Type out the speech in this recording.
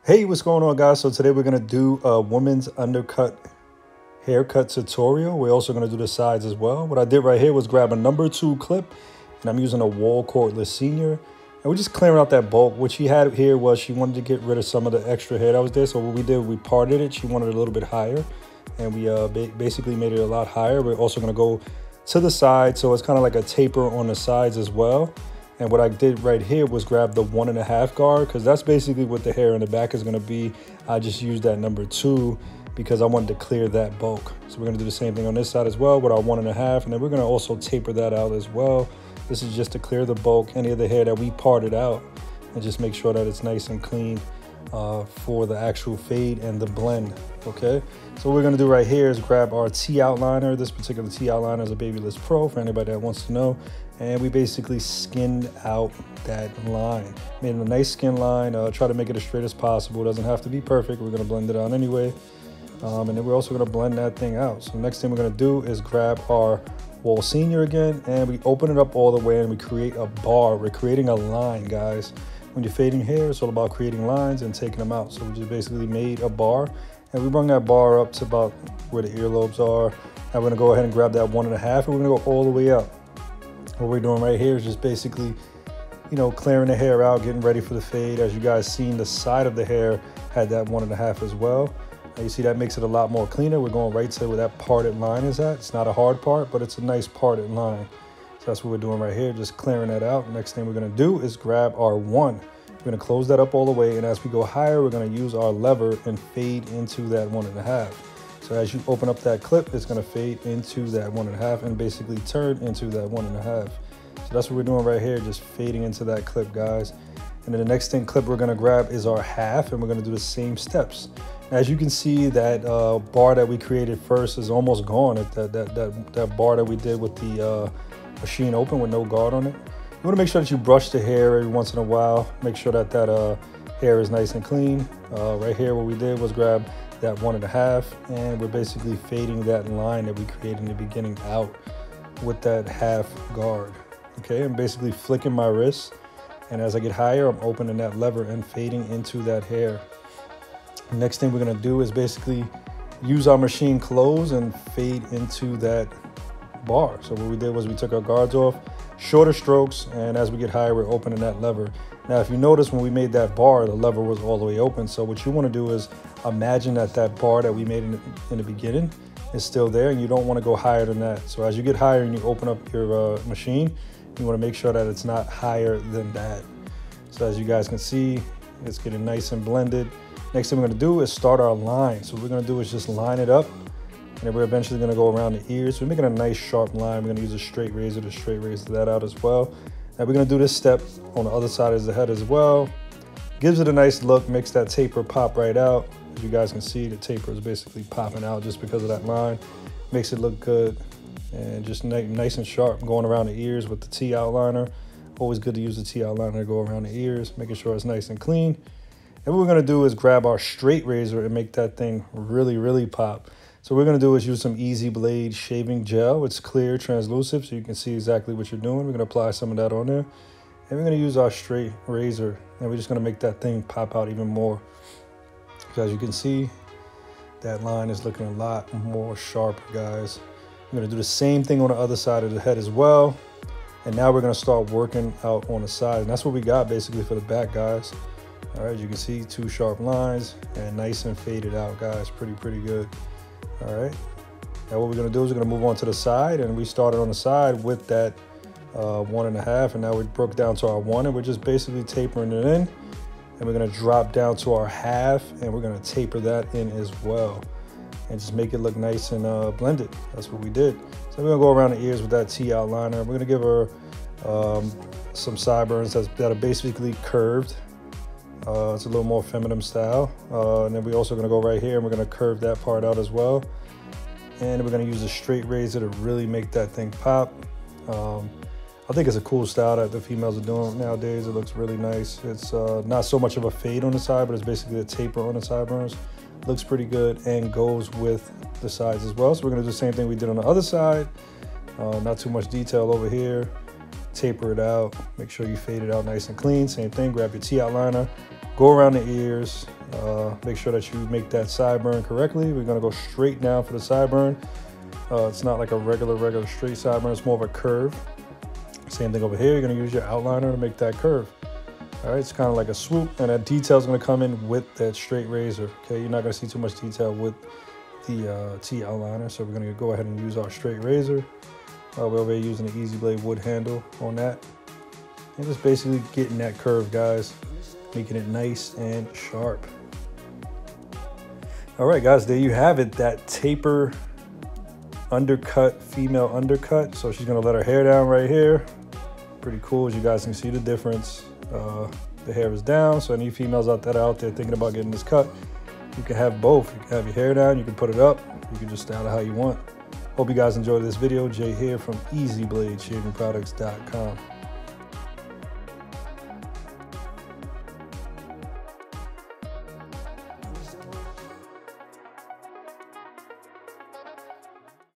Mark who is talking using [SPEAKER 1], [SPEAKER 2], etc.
[SPEAKER 1] Hey, what's going on, guys? So today we're gonna do a woman's undercut haircut tutorial. We're also gonna do the sides as well. What I did right here was grab a #2 clip, and I'm using a wall cordless senior. And we're just clearing out that bulk. What she had here was she wanted to get rid of some of the extra hair that was there. So what we did, we parted it. She wanted it a little bit higher, and we basically made it a lot higher. We're also gonna go to the side, so it's kind of like a taper on the sides as well. And what I did right here was grab the 1.5 guard, because that's basically what the hair in the back is going to be. I just used that #2 because I wanted to clear that bulk. So we're going to do the same thing on this side as well with our 1.5, and then we're going to also taper that out as well. This is just to clear the bulk, any of the hair that we parted out, and just make sure that it's nice and clean for the actual fade and the blend. Okay, so what we're going to do right here is grab our T outliner. This particular T outliner is a Babyless Pro for anybody that wants to know. And we basically skinned out that line. Made a nice skin line, try to make it as straight as possible. It doesn't have to be perfect. We're gonna blend it out anyway. And then we're also gonna blend that thing out. So the next thing we're gonna do is grab our wall senior again, and we open it up all the way and we create a bar. We're creating a line, guys. When you're fading hair, it's all about creating lines and taking them out. So we just basically made a bar, and we bring that bar up to about where the earlobes are. Now we're gonna go ahead and grab that 1.5, and we're gonna go all the way up. What we're doing right here is just basically, clearing the hair out, getting ready for the fade. As you guys seen, the side of the hair had that 1.5 as well. Now you see that makes it a lot more cleaner. We're going right to where that parted line is at. It's not a hard part, but it's a nice parted line. So that's what we're doing right here, just clearing that out. Next thing we're gonna do is grab our 1. We're gonna close that up all the way, and as we go higher, we're gonna use our lever and fade into that 1.5. So as you open up that clip, it's gonna fade into that 1.5 and basically turn into that 1.5. So that's what we're doing right here, just fading into that clip, guys. And then the next clip we're gonna grab is our 1/2, and we're gonna do the same steps. As you can see, that bar that we created first is almost gone. That bar that we did with the machine open with no guard on it. You wanna make sure that you brush the hair every once in a while. Make sure that hair is nice and clean. Right here, what we did was grab that 1.5, and we're basically fading that line that we created in the beginning out with that 1/2 guard. Okay, I'm basically flicking my wrist, and as I get higher, I'm opening that lever and fading into that hair. Next thing we're gonna do is basically use our machine close and fade into that bar. So what we did was we took our guards off, shorter strokes, and as we get higher, we're opening that lever. Now, if you notice, when we made that bar, the lever was all the way open. So what you want to do is imagine that bar that we made in the beginning is still there, and you don't want to go higher than that. So as you get higher and you open up your machine, you want to make sure that it's not higher than that. So as you guys can see, it's getting nice and blended. Next thing we're going to do is start our line. So what we're going to do is just line it up, and then we're eventually going to go around the ears. So we're making a nice sharp line. We're going to use a straight razor to straight razor that out as well. Now we're gonna do this step on the other side of the head as well. Gives it a nice look, makes that taper pop right out. As you guys can see, the taper is basically popping out just because of that line. Makes it look good and just nice and sharp going around the ears with the T outliner. Always good to use the T outliner to go around the ears, making sure it's nice and clean. And what we're gonna do is grab our straight razor and make that thing really, really pop. So what we're gonna do is use some Easy Blade shaving gel. It's clear, translucent, so you can see exactly what you're doing. We're gonna apply some of that on there. And we're gonna use our straight razor, and we're just gonna make that thing pop out even more. So as you can see, that line is looking a lot more sharper, guys. We're gonna do the same thing on the other side of the head as well. And now we're gonna start working out on the side. And that's what we got basically for the back, guys. All right, as you can see, 2 sharp lines and nice and faded out, guys. Pretty good. All right, now what we're gonna do is we're gonna move on to the side, and we started on the side with that 1.5, and now we broke down to our 1, and we're just basically tapering it in, and we're gonna drop down to our 1/2, and we're gonna taper that in as well, and just make it look nice and blended. That's what we did. So we're gonna go around the ears with that T outliner. We're gonna give her some sideburns that are basically curved. It's a little more feminine style. And then we're also gonna go right here, and we're gonna curve that part out as well. And we're gonna use a straight razor to really make that thing pop. I think it's a cool style that the females are doing nowadays. It looks really nice. It's not so much of a fade on the side, but it's basically a taper on the sideburns. Looks pretty good and goes with the sides as well. So we're gonna do the same thing we did on the other side. Not too much detail over here. Taper it out. Make sure you fade it out nice and clean. Same thing, grab your T outliner, Go around the ears. Make sure that you make that sideburn correctly. We're gonna go straight down for the sideburn. It's not like a regular straight sideburn. It's more of a curve. Same thing over here. You're gonna use your outliner to make that curve. All right, it's kind of like a swoop, and that detail is gonna come in with that straight razor. Okay, you're not gonna see too much detail with the T outliner, so we're gonna go ahead and use our straight razor. We're already using the Easy Blade wood handle on that, and just basically getting that curve, guys, making it nice and sharp. All right, guys, there you have it. That taper undercut, female undercut. So she's gonna let her hair down right here. Pretty cool, as you guys can see the difference. The hair is down, so any females out there thinking about getting this cut, you can have both. You can have your hair down, you can put it up, you can just style it how you want. Hope you guys enjoyed this video. Jay here from EasyBladeShavingProducts.com.